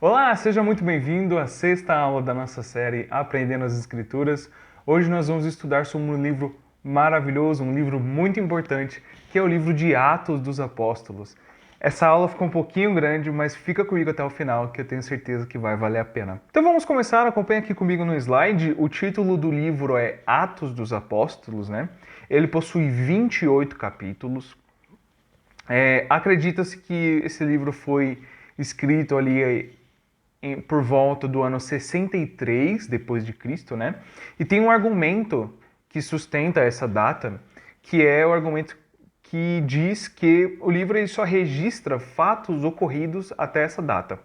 Olá, seja muito bem-vindo à sexta aula da nossa série Aprendendo as Escrituras. Hoje nós vamos estudar sobre um livro maravilhoso, um livro muito importante, que é o livro de Atos dos Apóstolos. Essa aula ficou um pouquinho grande, mas fica comigo até o final, que eu tenho certeza que vai valer a pena. Então vamos começar, acompanha aqui comigo no slide. O título do livro é Atos dos Apóstolos, né? Ele possui 28 capítulos. Acredita-se que esse livro foi escrito ali por volta do ano 63 depois de Cristo, né? E tem um argumento que sustenta essa data, que é o argumento que diz que o livro ele só registra fatos ocorridos até essa data,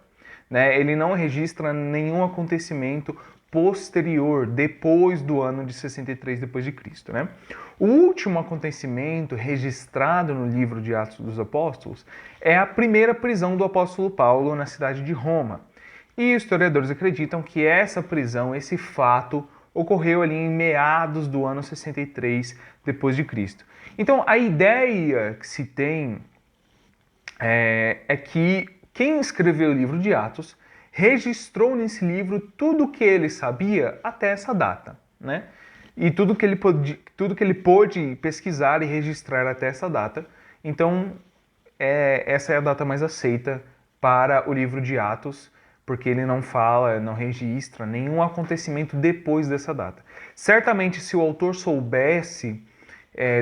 né? Ele não registra nenhum acontecimento posterior, depois do ano de 63 depois de Cristo, né? O último acontecimento registrado no livro de Atos dos Apóstolos é a primeira prisão do apóstolo Paulo na cidade de Roma. E historiadores acreditam que essa prisão, esse fato, ocorreu ali em meados do ano 63 depois de Cristo. Então, a ideia que se tem é que quem escreveu o livro de Atos registrou nesse livro tudo o que ele sabia até essa data, né? E tudo que ele pôde pesquisar e registrar até essa data. Então, essa é a data mais aceita para o livro de Atos, porque ele não fala, não registra nenhum acontecimento depois dessa data. Certamente, se o autor soubesse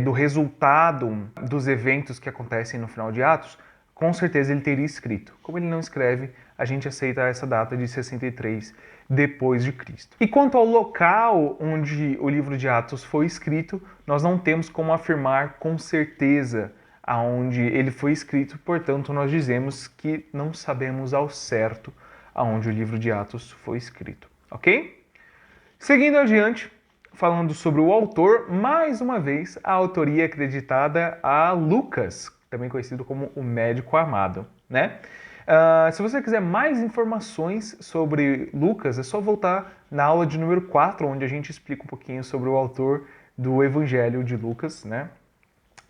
do resultado dos eventos que acontecem no final de Atos, com certeza ele teria escrito. Como ele não escreve, a gente aceita essa data de 63 depois de Cristo. E quanto ao local onde o livro de Atos foi escrito, nós não temos como afirmar com certeza aonde ele foi escrito, portanto nós dizemos que não sabemos ao certo aonde o livro de Atos foi escrito, ok? Seguindo adiante, falando sobre o autor, mais uma vez a autoria é acreditada a Lucas, também conhecido como o médico amado, né? Se você quiser mais informações sobre Lucas, é só voltar na aula de número 4, onde a gente explica um pouquinho sobre o autor do Evangelho de Lucas, né?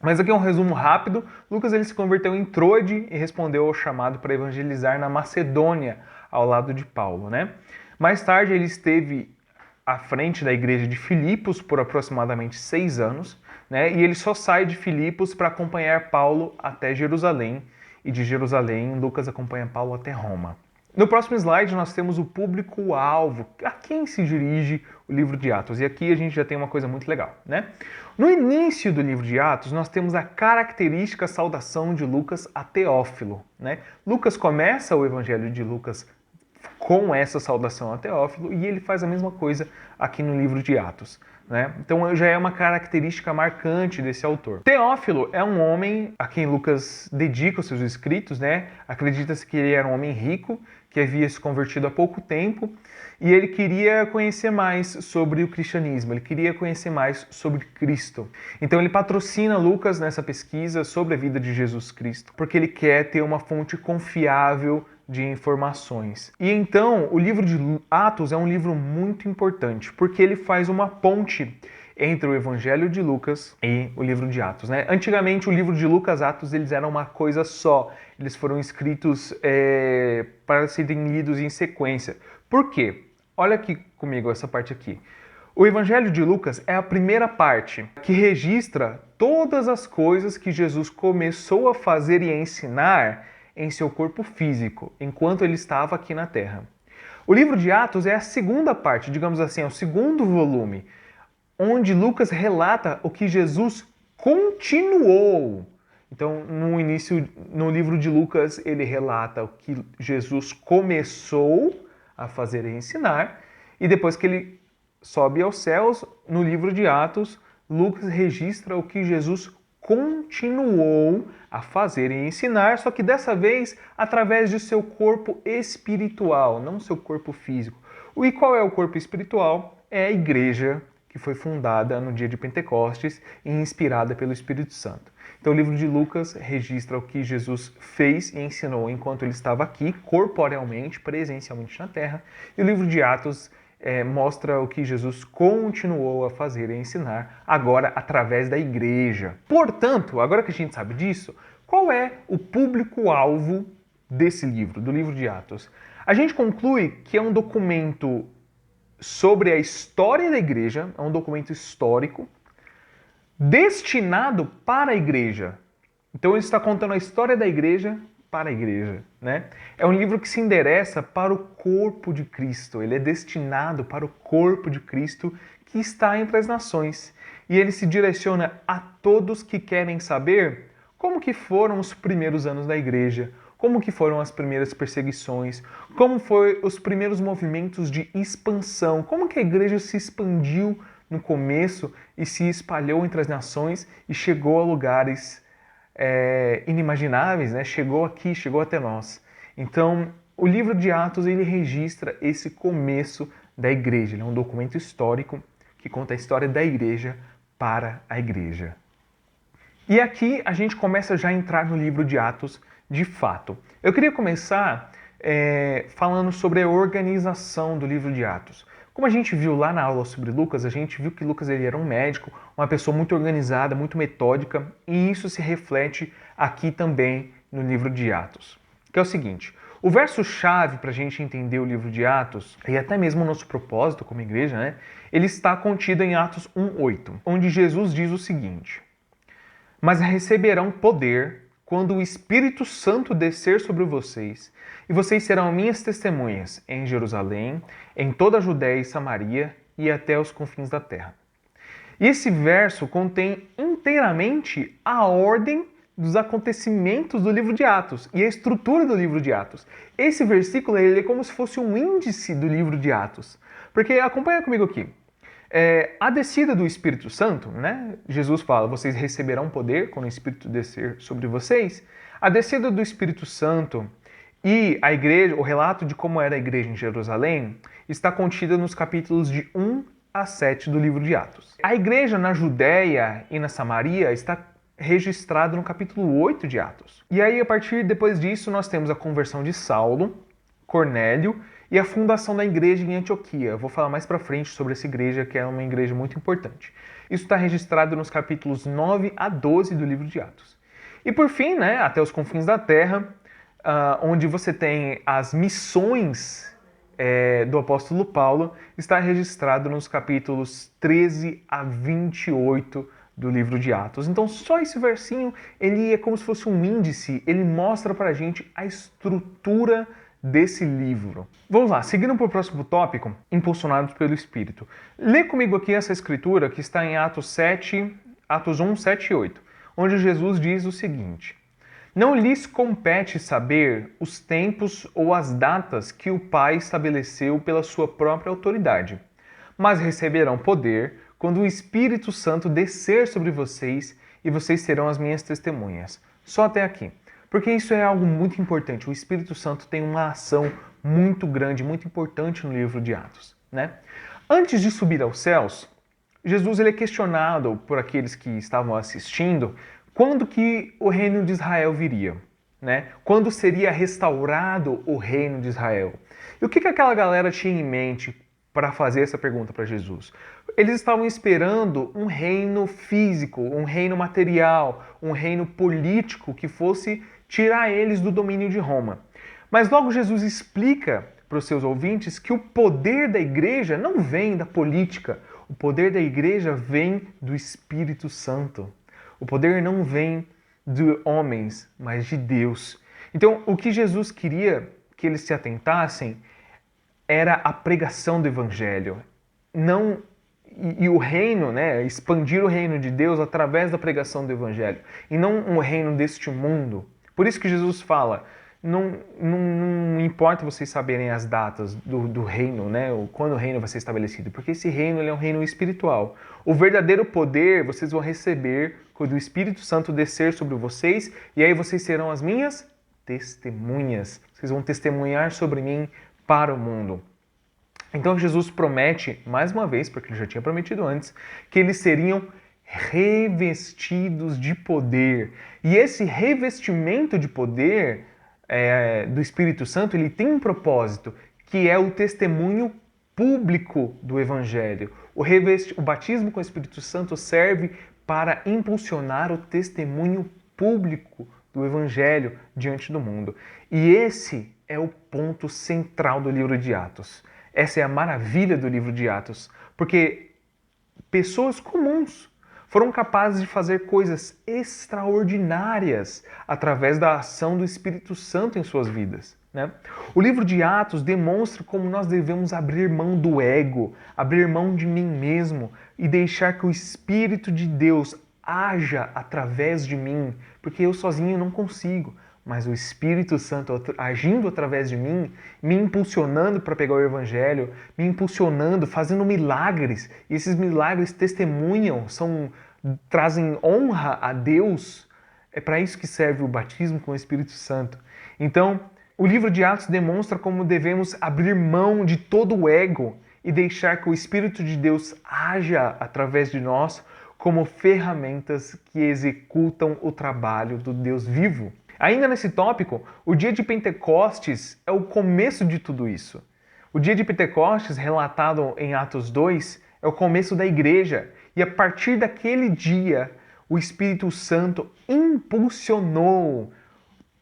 Mas aqui é um resumo rápido. Lucas ele se converteu em Troade e respondeu ao chamado para evangelizar na Macedônia, ao lado de Paulo, né? Mais tarde ele esteve à frente da igreja de Filipos por aproximadamente 6 anos, né? E ele só sai de Filipos para acompanhar Paulo até Jerusalém, e de Jerusalém Lucas acompanha Paulo até Roma. No próximo slide nós temos o público-alvo, a quem se dirige o livro de Atos. E aqui a gente já tem uma coisa muito legal, né? No início do livro de Atos, nós temos a característica saudação de Lucas a Teófilo, né? Lucas começa o evangelho de Lucas com essa saudação a Teófilo e ele faz a mesma coisa aqui no livro de Atos, né? Então já é uma característica marcante desse autor. Teófilo é um homem a quem Lucas dedica os seus escritos, né? Acredita-se que ele era um homem rico, que havia se convertido há pouco tempo, e ele queria conhecer mais sobre o cristianismo, ele queria conhecer mais sobre Cristo. Então ele patrocina Lucas nessa pesquisa sobre a vida de Jesus Cristo, porque ele quer ter uma fonte confiável de informações. E então, o livro de Atos é um livro muito importante, porque ele faz uma ponte entre o Evangelho de Lucas e o livro de Atos, né? Antigamente, o livro de Lucas e Atos eles eram uma coisa só. Eles foram escritos para serem lidos em sequência. Por quê? Olha aqui comigo essa parte aqui. O Evangelho de Lucas é a primeira parte que registra todas as coisas que Jesus começou a fazer e a ensinar em seu corpo físico, enquanto ele estava aqui na Terra. O livro de Atos é a segunda parte, digamos assim, é o segundo volume, onde Lucas relata o que Jesus continuou. Então, no início, no livro de Lucas, ele relata o que Jesus começou a fazer e ensinar, e depois que ele sobe aos céus, no livro de Atos, Lucas registra o que Jesus continuou a fazer e ensinar, só que dessa vez através de seu corpo espiritual, não seu corpo físico. E qual é o corpo espiritual? É a igreja que foi fundada no dia de Pentecostes e inspirada pelo Espírito Santo. Então o livro de Lucas registra o que Jesus fez e ensinou enquanto ele estava aqui, corporealmente, presencialmente na terra, e o livro de Atos mostra o que Jesus continuou a fazer e ensinar, agora através da igreja. Portanto, agora que a gente sabe disso, qual é o público-alvo desse livro, do livro de Atos? A gente conclui que é um documento sobre a história da igreja, é um documento histórico, destinado para a igreja. Então ele está contando a história da igreja para a igreja, né? É um livro que se endereça para o corpo de Cristo. Ele é destinado para o corpo de Cristo que está entre as nações. E ele se direciona a todos que querem saber como que foram os primeiros anos da igreja, como que foram as primeiras perseguições, como foram os primeiros movimentos de expansão, como que a igreja se expandiu no começo e se espalhou entre as nações e chegou a lugares inimagináveis, né? Chegou aqui, chegou até nós. Então, o livro de Atos ele registra esse começo da igreja. Ele é um documento histórico que conta a história da igreja para a igreja. E aqui a gente começa já a entrar no livro de Atos de fato. Eu queria começar falando sobre a organização do livro de Atos. Como a gente viu lá na aula sobre Lucas, a gente viu que Lucas ele era um médico, uma pessoa muito organizada, muito metódica, e isso se reflete aqui também no livro de Atos. Que é o seguinte, o verso-chave para a gente entender o livro de Atos, e até mesmo o nosso propósito como igreja, né, ele está contido em Atos 1:8, onde Jesus diz o seguinte: mas receberão poder quando o Espírito Santo descer sobre vocês, e vocês serão minhas testemunhas em Jerusalém, em toda a Judéia e Samaria e até os confins da terra. E esse verso contém inteiramente a ordem dos acontecimentos do livro de Atos e a estrutura do livro de Atos. Esse versículo ele é como se fosse um índice do livro de Atos. Porque acompanha comigo aqui. A descida do Espírito Santo, né? Jesus fala, vocês receberão poder quando o Espírito descer sobre vocês. A descida do Espírito Santo e a igreja, o relato de como era a igreja em Jerusalém, está contida nos capítulos de 1 a 7 do livro de Atos. A igreja na Judéia e na Samaria está registrada no capítulo 8 de Atos. E aí, a partir depois disso, nós temos a conversão de Saulo, Cornélio e a fundação da igreja em Antioquia. Eu vou falar mais para frente sobre essa igreja, que é uma igreja muito importante. Isso está registrado nos capítulos 9 a 12 do livro de Atos. E por fim, né, até os confins da terra, onde você tem as missões do apóstolo Paulo, está registrado nos capítulos 13 a 28 do livro de Atos. Então só esse versinho, ele é como se fosse um índice, ele mostra para a gente a estrutura desse livro. Vamos lá, seguindo para o próximo tópico, impulsionados pelo Espírito. Lê comigo aqui essa escritura que está em Atos 1, 7 e 8, onde Jesus diz o seguinte: não lhes compete saber os tempos ou as datas que o Pai estabeleceu pela sua própria autoridade, mas receberão poder quando o Espírito Santo descer sobre vocês e vocês serão as minhas testemunhas. Só até aqui. Porque isso é algo muito importante. O Espírito Santo tem uma ação muito grande, muito importante no livro de Atos, né? Antes de subir aos céus, Jesus ele é questionado por aqueles que estavam assistindo quando que o reino de Israel viria, né? Quando seria restaurado o reino de Israel. E o que aquela galera tinha em mente para fazer essa pergunta para Jesus? Eles estavam esperando um reino físico, um reino material, um reino político que fosse tirar eles do domínio de Roma. Mas logo Jesus explica para os seus ouvintes que o poder da igreja não vem da política, o poder da igreja vem do Espírito Santo. O poder não vem de homens, mas de Deus. Então, o que Jesus queria que eles se atentassem era a pregação do Evangelho. E o reino, né, expandir o reino de Deus através da pregação do Evangelho. E não um reino deste mundo. Por isso que Jesus fala, não importa vocês saberem as datas do reino, né, quando o reino vai ser estabelecido, porque esse reino ele é um reino espiritual. O verdadeiro poder vocês vão receber quando o Espírito Santo descer sobre vocês, e aí vocês serão as minhas testemunhas. Vocês vão testemunhar sobre mim para o mundo. Então Jesus promete, mais uma vez, porque ele já tinha prometido antes, que eles seriam revestidos de poder. E esse revestimento de poder do Espírito Santo, ele tem um propósito, que é o testemunho público do Evangelho. O batismo com o Espírito Santo serve para impulsionar o testemunho público do Evangelho diante do mundo. E esse é o ponto central do livro de Atos. Essa é a maravilha do livro de Atos, porque pessoas comuns foram capazes de fazer coisas extraordinárias através da ação do Espírito Santo em suas vidas, né? O livro de Atos demonstra como nós devemos abrir mão do ego, abrir mão de mim mesmo e deixar que o Espírito de Deus haja através de mim, porque eu sozinho não consigo. Mas o Espírito Santo agindo através de mim, me impulsionando para pegar o Evangelho, me impulsionando, fazendo milagres. E esses milagres testemunham, trazem honra a Deus. É para isso que serve o batismo com o Espírito Santo. Então, o livro de Atos demonstra como devemos abrir mão de todo o ego e deixar que o Espírito de Deus haja através de nós como ferramentas que executam o trabalho do Deus vivo. Ainda nesse tópico, o dia de Pentecostes é o começo de tudo isso. O dia de Pentecostes, relatado em Atos 2, é o começo da igreja. E a partir daquele dia, o Espírito Santo impulsionou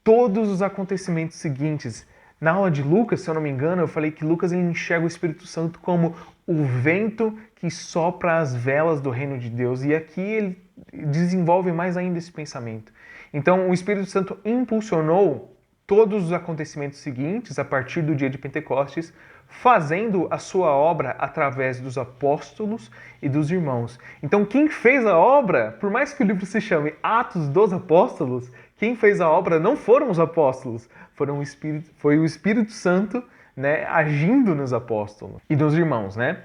todos os acontecimentos seguintes. Na aula de Lucas, se eu não me engano, eu falei que Lucas ele enxerga o Espírito Santo como o vento que sopra as velas do reino de Deus. E aqui ele desenvolve mais ainda esse pensamento. Então, o Espírito Santo impulsionou todos os acontecimentos seguintes a partir do dia de Pentecostes, fazendo a sua obra através dos apóstolos e dos irmãos. Então, quem fez a obra, por mais que o livro se chame Atos dos Apóstolos, quem fez a obra não foram os apóstolos, foi o Espírito Santo, né, agindo nos apóstolos e nos irmãos, né?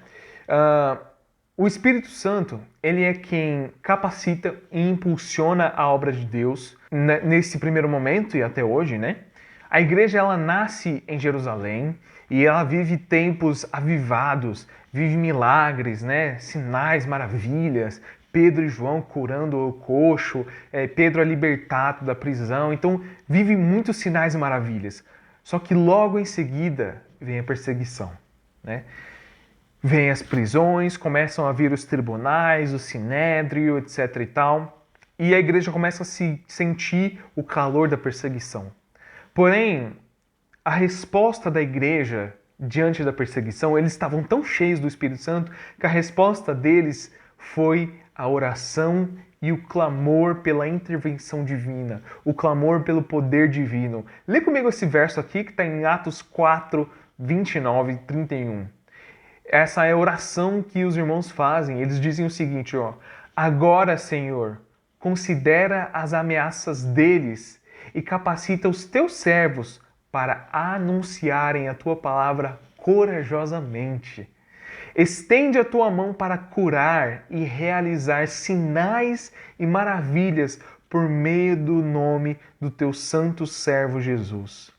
O Espírito Santo, ele é quem capacita e impulsiona a obra de Deus nesse primeiro momento e até hoje, né? A igreja, ela nasce em Jerusalém e ela vive tempos avivados, vive milagres, né? Sinais, maravilhas, Pedro e João curando o coxo, Pedro é libertado da prisão, então vive muitos sinais e maravilhas. Só que logo em seguida vem a perseguição, né? Vêm as prisões, começam a vir os tribunais, o sinédrio, etc. e tal. E a igreja começa a se sentir o calor da perseguição. Porém, a resposta da igreja diante da perseguição, eles estavam tão cheios do Espírito Santo que a resposta deles foi a oração e o clamor pela intervenção divina, o clamor pelo poder divino. Lê comigo esse verso aqui que está em Atos 4, 29 e 31. Essa é a oração que os irmãos fazem. Eles dizem o seguinte, ó: agora, Senhor, considera as ameaças deles e capacita os teus servos para anunciarem a tua palavra corajosamente. Estende a tua mão para curar e realizar sinais e maravilhas por meio do nome do teu santo servo Jesus.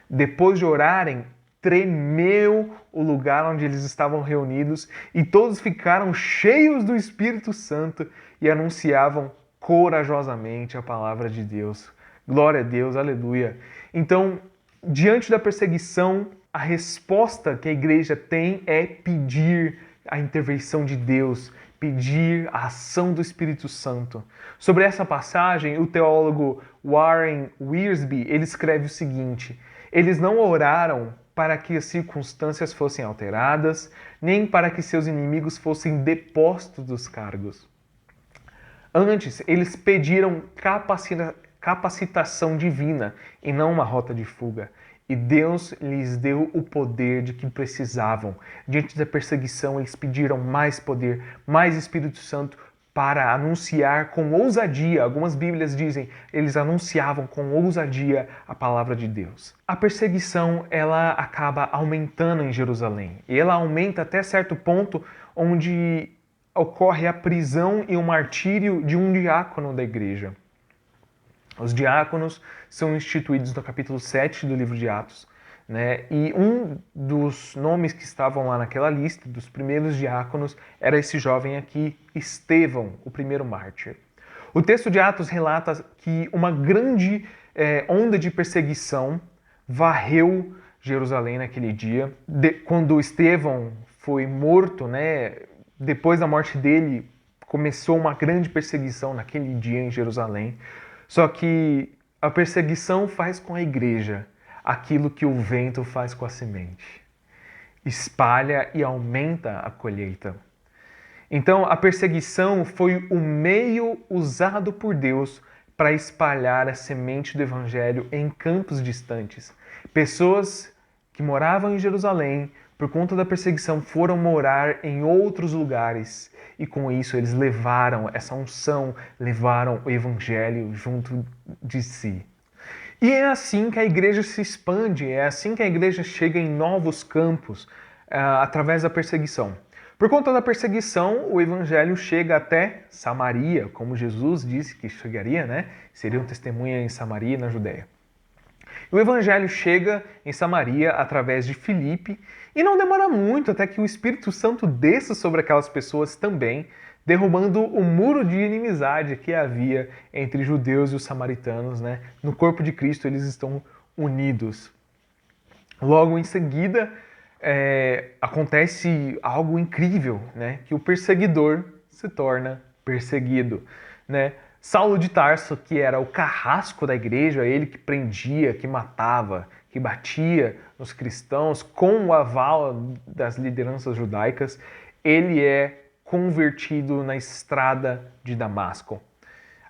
Depois de orarem, tremeu o lugar onde eles estavam reunidos e todos ficaram cheios do Espírito Santo e anunciavam corajosamente a palavra de Deus. Glória a Deus, aleluia. Então, diante da perseguição, a resposta que a igreja tem é pedir a intervenção de Deus, pedir a ação do Espírito Santo. Sobre essa passagem, o teólogo Warren Wiersbe, ele escreve o seguinte: eles não oraram para que as circunstâncias fossem alteradas, nem para que seus inimigos fossem depostos dos cargos. Antes, eles pediram capacitação divina e não uma rota de fuga. E Deus lhes deu o poder de que precisavam. Diante da perseguição, eles pediram mais poder, mais Espírito Santo para anunciar com ousadia. Algumas Bíblias dizem, eles anunciavam com ousadia a palavra de Deus. A perseguição, ela acaba aumentando em Jerusalém. E ela aumenta até certo ponto onde ocorre a prisão e o martírio de um diácono da igreja. Os diáconos são instituídos no capítulo 7 do livro de Atos, né? E um dos nomes que estavam lá naquela lista, dos primeiros diáconos, era esse jovem aqui, Estevão, o primeiro mártir. O texto de Atos relata que uma grande onda de perseguição varreu Jerusalém naquele dia. Quando Estevão foi morto, né? Depois da morte dele, começou uma grande perseguição naquele dia em Jerusalém. Só que a perseguição faz com a igreja aquilo que o vento faz com a semente. Espalha e aumenta a colheita. Então, a perseguição foi o meio usado por Deus para espalhar a semente do Evangelho em campos distantes. Pessoas que moravam em Jerusalém, por conta da perseguição, foram morar em outros lugares. E com isso eles levaram essa unção, levaram o Evangelho junto de si. E é assim que a igreja se expande, é assim que a igreja chega em novos campos, através da perseguição. Por conta da perseguição, o evangelho chega até Samaria, como Jesus disse que chegaria, né? Seria um testemunha em Samaria e na Judéia. O evangelho chega em Samaria através de Filipe e não demora muito até que o Espírito Santo desça sobre aquelas pessoas também, derrubando o muro de inimizade que havia entre judeus e os samaritanos, né? No corpo de Cristo eles estão unidos. Logo em seguida, acontece algo incrível, né? Que o perseguidor se torna perseguido, né? Saulo de Tarso, que era o carrasco da igreja, ele que prendia, que matava, que batia nos cristãos com o aval das lideranças judaicas, ele é convertido na estrada de Damasco.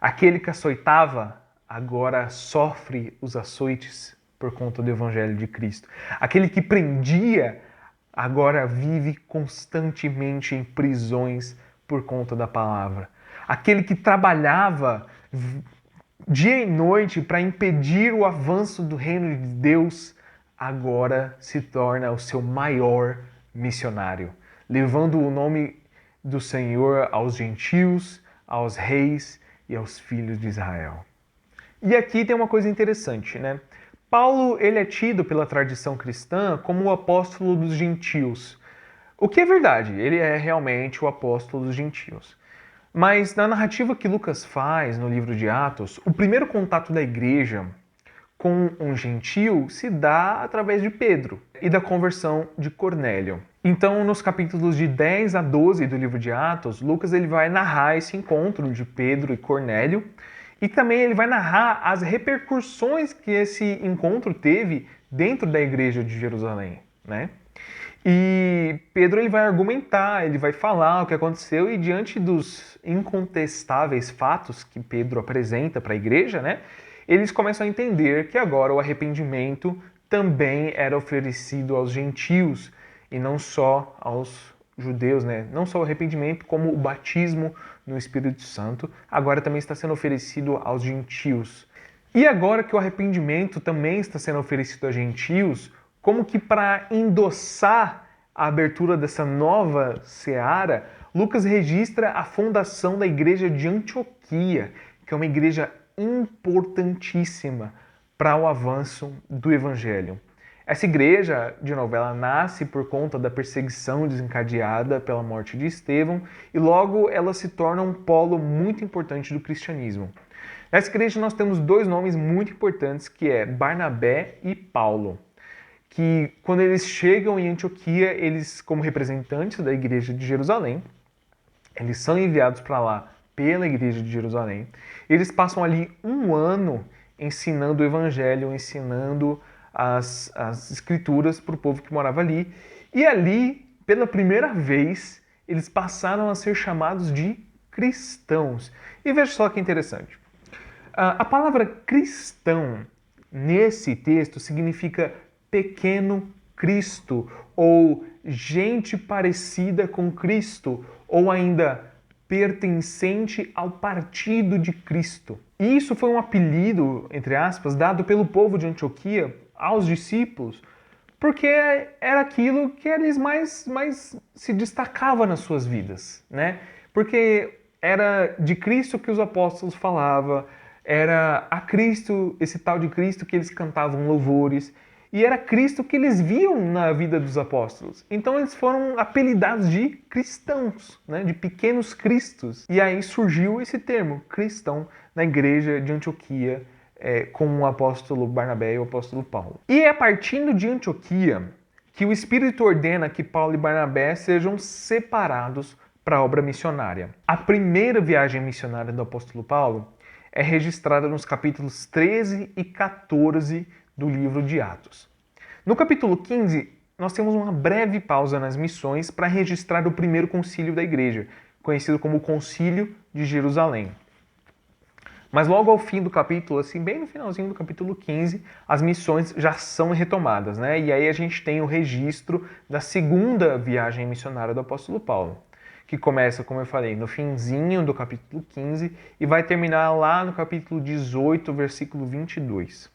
Aquele que açoitava agora sofre os açoites por conta do Evangelho de Cristo. Aquele que prendia agora vive constantemente em prisões por conta da palavra. Aquele que trabalhava dia e noite para impedir o avanço do reino de Deus agora se torna o seu maior missionário, levando o nome do Senhor aos gentios, aos reis e aos filhos de Israel. E aqui tem uma coisa interessante, né? Paulo, ele é tido pela tradição cristã como o apóstolo dos gentios. O que é verdade, ele é realmente o apóstolo dos gentios. Mas na narrativa que Lucas faz no livro de Atos, o primeiro contato da igreja com um gentio se dá através de Pedro e da conversão de Cornélio. Então, nos capítulos de 10 a 12 do livro de Atos, Lucas ele vai narrar esse encontro de Pedro e Cornélio e também ele vai narrar as repercussões que esse encontro teve dentro da igreja de Jerusalém, né? E Pedro ele vai argumentar, ele vai falar o que aconteceu e diante dos incontestáveis fatos que Pedro apresenta para a igreja, né? Eles começam a entender que agora o arrependimento também era oferecido aos gentios e não só aos judeus, né? Não só o arrependimento, como o batismo no Espírito Santo, agora também está sendo oferecido aos gentios. E agora que o arrependimento também está sendo oferecido aos gentios, como que para endossar a abertura dessa nova seara, Lucas registra a fundação da igreja de Antioquia, que é uma igreja importantíssima para o avanço do evangelho. Essa igreja, de novo, ela nasce por conta da perseguição desencadeada pela morte de Estevão e logo ela se torna um polo muito importante do cristianismo. Nessa igreja nós temos dois nomes muito importantes, que é Barnabé e Paulo, que quando eles chegam em Antioquia, eles, como representantes da igreja de Jerusalém, eles são enviados para lá pela igreja de Jerusalém. Eles passam ali um ano ensinando o evangelho, ensinando as escrituras para o povo que morava ali. E ali, pela primeira vez, eles passaram a ser chamados de cristãos. E veja só que interessante. A palavra cristão, nesse texto, significa pequeno Cristo, ou gente parecida com Cristo, ou ainda pertencente ao partido de Cristo. E isso foi um apelido, entre aspas, dado pelo povo de Antioquia aos discípulos, porque era aquilo que eles mais se destacava nas suas vidas, né? Porque era de Cristo que os apóstolos falavam, era a Cristo, esse tal de Cristo que eles cantavam louvores, e era Cristo que eles viam na vida dos apóstolos. Então eles foram apelidados de cristãos, né? De pequenos cristos. E aí surgiu esse termo, cristão, na igreja de Antioquia, com o apóstolo Barnabé e o apóstolo Paulo. E é partindo de Antioquia que o Espírito ordena que Paulo e Barnabé sejam separados para a obra missionária. A primeira viagem missionária do apóstolo Paulo é registrada nos capítulos 13 e 14 do livro de Atos. No capítulo 15, nós temos uma breve pausa nas missões para registrar o primeiro concílio da igreja, conhecido como o Concílio de Jerusalém. Mas logo ao fim do capítulo, assim, bem no finalzinho do capítulo 15, as missões já são retomadas, né? E aí a gente tem o registro da segunda viagem missionária do apóstolo Paulo, que começa, como eu falei, no finzinho do capítulo 15 e vai terminar lá no capítulo 18, versículo 22.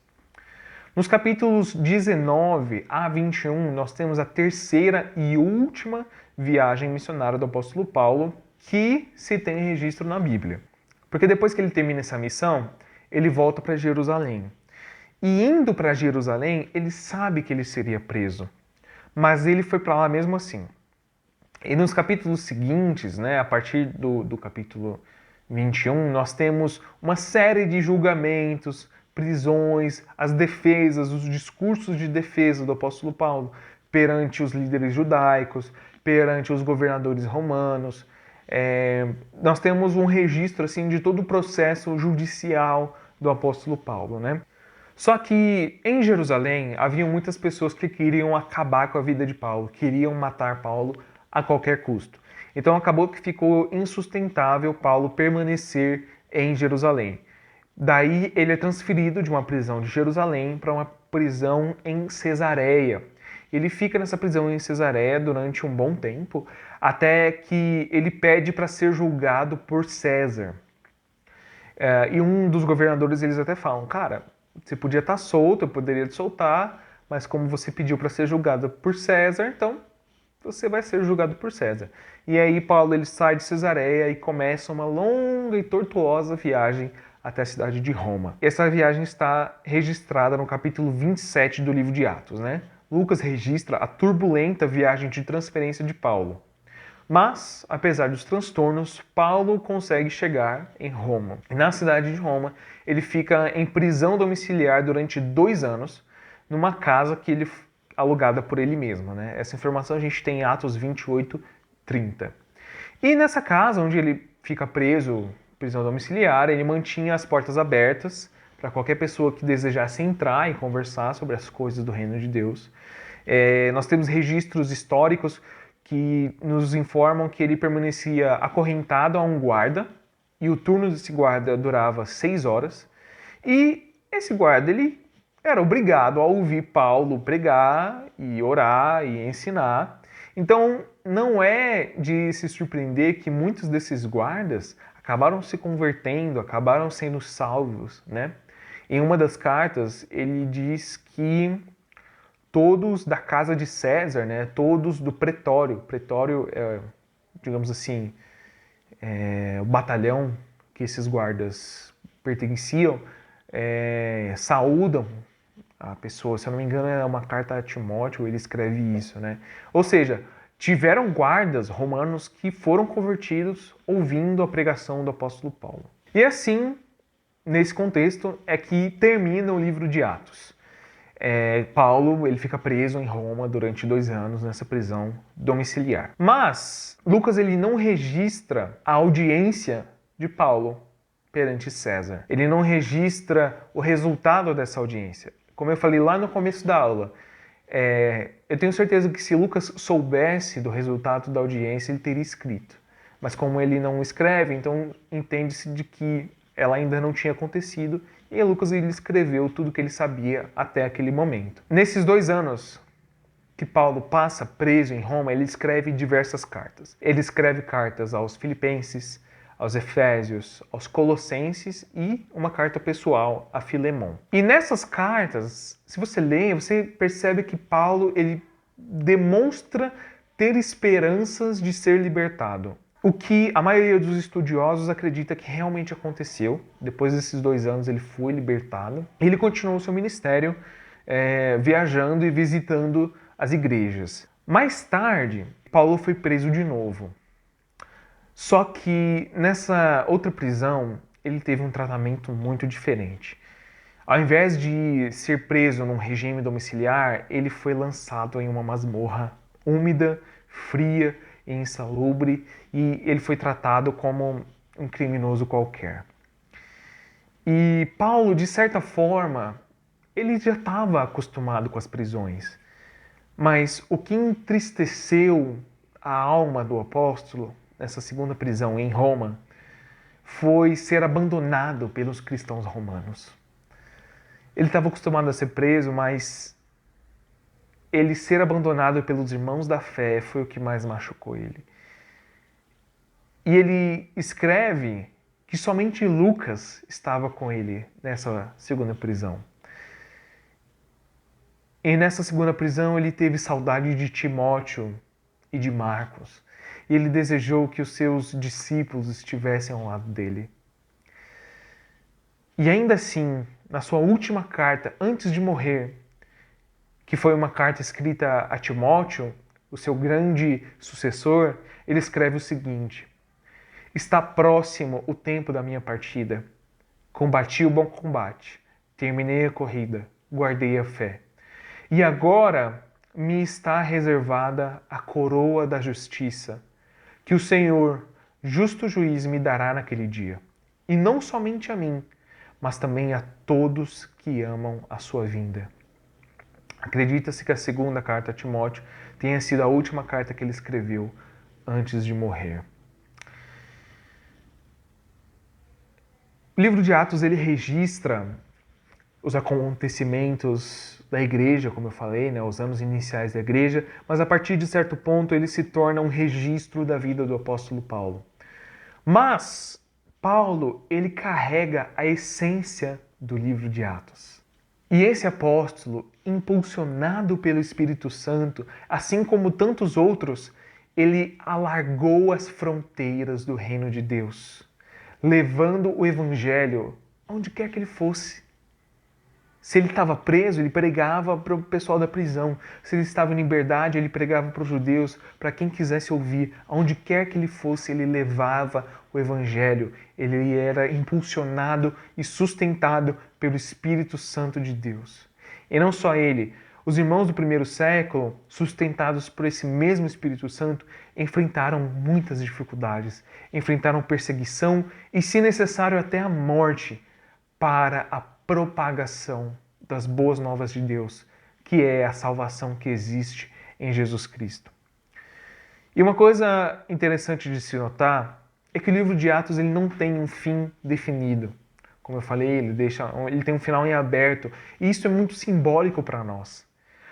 Nos capítulos 19 a 21, nós temos a terceira e última viagem missionária do apóstolo Paulo que se tem registro na Bíblia. Porque depois que ele termina essa missão, ele volta para Jerusalém. E indo para Jerusalém, ele sabe que ele seria preso. Mas ele foi para lá mesmo assim. E nos capítulos seguintes, né, a partir do capítulo 21, nós temos uma série de julgamentos, prisões, as defesas, os discursos de defesa do apóstolo Paulo perante os líderes judaicos, perante os governadores romanos. Nós temos um registro assim de todo o processo judicial do apóstolo Paulo, né? Só que em Jerusalém haviam muitas pessoas que queriam acabar com a vida de Paulo, queriam matar Paulo a qualquer custo. Então acabou que ficou insustentável Paulo permanecer em Jerusalém. Daí ele é transferido de uma prisão de Jerusalém para uma prisão em Cesareia. Ele fica nessa prisão em Cesareia durante um bom tempo, até que ele pede para ser julgado por César. E um dos governadores, eles até falam, cara, você podia estar solto, eu poderia te soltar, mas como você pediu para ser julgado por César, então você vai ser julgado por César. E aí Paulo ele sai de Cesareia e começa uma longa e tortuosa viagem até a cidade de Roma. Essa viagem está registrada no capítulo 27 do livro de Atos, né? Lucas registra a turbulenta viagem de transferência de Paulo. Mas, apesar dos transtornos, Paulo consegue chegar em Roma. Na cidade de Roma, ele fica em prisão domiciliar durante 2 anos, numa casa que ele alugada por ele mesmo, né? Essa informação a gente tem em Atos 28, 30. E nessa casa, onde ele fica preso, prisão domiciliar, ele mantinha as portas abertas para qualquer pessoa que desejasse entrar e conversar sobre as coisas do reino de Deus. Nós temos registros históricos que nos informam que ele permanecia acorrentado a um guarda, e o turno desse guarda durava 6 horas, e esse guarda ele era obrigado a ouvir Paulo pregar e orar e ensinar. Então não é de se surpreender que muitos desses guardas acabaram se convertendo, acabaram sendo salvos, né? Em uma das cartas ele diz que todos da casa de César, né, todos do pretório. Pretório é, digamos assim, o batalhão que esses guardas pertenciam, saúdam a pessoa. Se eu não me engano, é uma carta a Timóteo, ele escreve isso, né? Ou seja, tiveram guardas romanos que foram convertidos ouvindo a pregação do apóstolo Paulo. E assim, nesse contexto, é que termina o livro de Atos. Paulo ele fica preso em Roma durante 2 anos nessa prisão domiciliar. Mas Lucas ele não registra a audiência de Paulo perante César. Ele não registra o resultado dessa audiência. Como eu falei lá no começo da aula, eu tenho certeza que se Lucas soubesse do resultado da audiência, ele teria escrito. Mas como ele não escreve, então entende-se de que ela ainda não tinha acontecido, e Lucas ele escreveu tudo o que ele sabia até aquele momento. Nesses 2 anos que Paulo passa preso em Roma, ele escreve diversas cartas. Ele escreve cartas aos Filipenses, aos Efésios, aos Colossenses e uma carta pessoal a Filemon. E nessas cartas, se você lê, você percebe que Paulo ele demonstra ter esperanças de ser libertado. O que a maioria dos estudiosos acredita que realmente aconteceu. Depois desses 2 anos ele foi libertado. Ele continuou seu ministério viajando e visitando as igrejas. Mais tarde, Paulo foi preso de novo. Só que nessa outra prisão, ele teve um tratamento muito diferente. Ao invés de ser preso num regime domiciliar, ele foi lançado em uma masmorra úmida, fria e insalubre, e ele foi tratado como um criminoso qualquer. E Paulo, de certa forma, ele já estava acostumado com as prisões. Mas o que entristeceu a alma do apóstolo nessa segunda prisão em Roma foi ser abandonado pelos cristãos romanos. Ele estava acostumado a ser preso, mas ele ser abandonado pelos irmãos da fé foi o que mais machucou ele. E ele escreve que somente Lucas estava com ele nessa segunda prisão. E nessa segunda prisão ele teve saudade de Timóteo e de Marcos. E ele desejou que os seus discípulos estivessem ao lado dele. E ainda assim, na sua última carta, antes de morrer, que foi uma carta escrita a Timóteo, o seu grande sucessor, ele escreve o seguinte: está próximo o tempo da minha partida. Combati o bom combate, terminei a corrida, guardei a fé. E agora me está reservada a coroa da justiça, que o Senhor, justo juiz, me dará naquele dia. E não somente a mim, mas também a todos que amam a sua vinda. Acredita-se que a segunda carta a Timóteo tenha sido a última carta que ele escreveu antes de morrer. O livro de Atos ele registra os acontecimentos da igreja, como eu falei, né, os anos iniciais da igreja, mas a partir de certo ponto ele se torna um registro da vida do apóstolo Paulo. Mas Paulo, ele carrega a essência do livro de Atos. E esse apóstolo, impulsionado pelo Espírito Santo, assim como tantos outros, ele alargou as fronteiras do reino de Deus, levando o evangelho onde quer que ele fosse. Se ele estava preso, ele pregava para o pessoal da prisão. Se ele estava em liberdade, ele pregava para os judeus, para quem quisesse ouvir. Aonde quer que ele fosse, ele levava o evangelho. Ele era impulsionado e sustentado pelo Espírito Santo de Deus. E não só ele, os irmãos do primeiro século, sustentados por esse mesmo Espírito Santo, enfrentaram muitas dificuldades, enfrentaram perseguição e, se necessário, até a morte para a propagação das boas novas de Deus, que é a salvação que existe em Jesus Cristo. E uma coisa interessante de se notar é que o livro de Atos ele não tem um fim definido. Como eu falei, ele tem um final em aberto, e isso é muito simbólico para nós,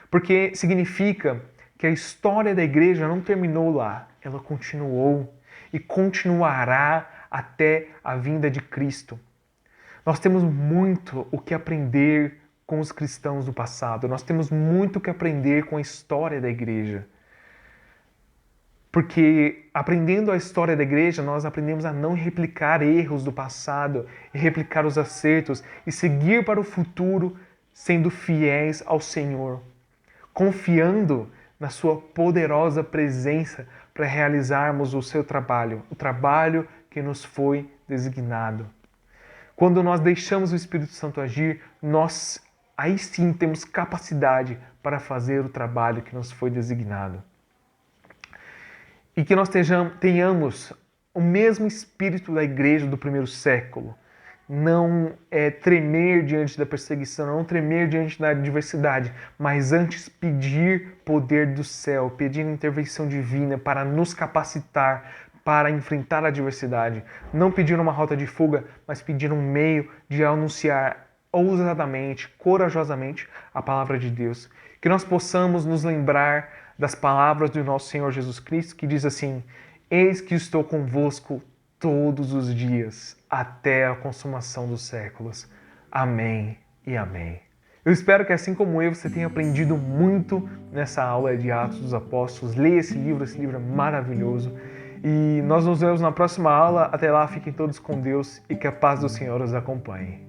porque significa que a história da igreja não terminou lá, ela continuou e continuará até a vinda de Cristo. Nós temos muito o que aprender com os cristãos do passado. Nós temos muito o que aprender com a história da igreja. Porque aprendendo a história da igreja, nós aprendemos a não replicar erros do passado, e replicar os acertos e seguir para o futuro sendo fiéis ao Senhor, confiando na sua poderosa presença para realizarmos o seu trabalho, o trabalho que nos foi designado. Quando nós deixamos o Espírito Santo agir, nós aí sim temos capacidade para fazer o trabalho que nos foi designado. E que nós tenhamos o mesmo espírito da igreja do primeiro século. Não tremer diante da perseguição, não tremer diante da adversidade, mas antes pedir poder do céu, pedir intervenção divina para nos capacitar para enfrentar a adversidade. Não pedir uma rota de fuga, mas pedir um meio de anunciar ousadamente, corajosamente a palavra de Deus. Que nós possamos nos lembrar das palavras do nosso Senhor Jesus Cristo, que diz assim: eis que estou convosco todos os dias, até a consumação dos séculos. Amém e amém. Eu espero que, assim como eu, você tenha aprendido muito nessa aula de Atos dos Apóstolos. Leia esse livro é maravilhoso. E nós nos vemos na próxima aula. Até lá, fiquem todos com Deus e que a paz do Senhor os acompanhe.